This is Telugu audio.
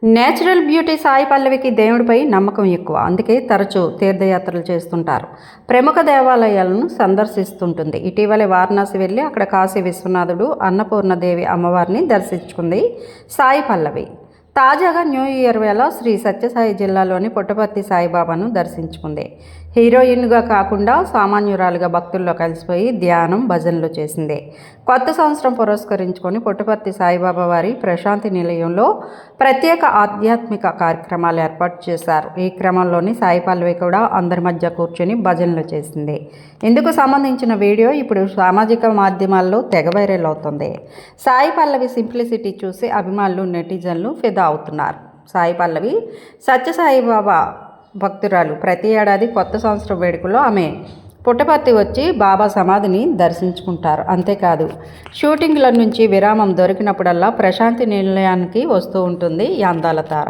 నేచురల్ బ్యూటీ సాయి పల్లవికి దేవుడిపై నమ్మకం ఎక్కువ. అందుకే తరచూ తీర్థయాత్రలు చేస్తుంటారు. ప్రముఖ దేవాలయాలను సందర్శిస్తుంటుంది. ఇటీవలే వారణాసి వెళ్ళి అక్కడ కాశీ విశ్వనాథుడు, అన్నపూర్ణదేవి అమ్మవారిని దర్శించుకుంది సాయి పల్లవి. తాజాగా న్యూ ఇయర్ వేళ శ్రీ సత్యసాయి జిల్లాలోని పుట్టపర్తి సాయిబాబాను దర్శించుకుంది. హీరోయిన్గా కాకుండా సామాన్యురాలుగా భక్తుల్లో కలిసిపోయి ధ్యానం, భజనలు చేసింది. కొత్త సంవత్సరం పురస్కరించుకొని పుట్టపర్తి సాయిబాబా వారి ప్రశాంతి నిలయంలో ప్రత్యేక ఆధ్యాత్మిక కార్యక్రమాలు ఏర్పాటు చేశారు. ఈ క్రమంలోని సాయి పల్లవి కూడా అందరి మధ్య కూర్చొని భజనలు చేసింది. ఇందుకు సంబంధించిన వీడియో ఇప్పుడు సామాజిక మాధ్యమాల్లో తెగ వైరల్ అవుతుంది. సాయి పల్లవి సింప్లిసిటీ చూసి అభిమానులు, నెటిజన్లు ఫిదా అవుతున్నారు. సాయి పల్లవి సత్యసాయిబాబా భక్తురాలు. ప్రతి ఏడాది కొత్త సంవత్సరం వేడుకలో ఆమె పుట్టపర్తి వచ్చి బాబా సమాధిని దర్శించుకుంటారు. అంతేకాదు, షూటింగ్ల నుంచి విరామం దొరికినప్పుడల్లా ప్రశాంతి నిలయానికి వస్తూ ఉంటుంది ఈ అందాల తార.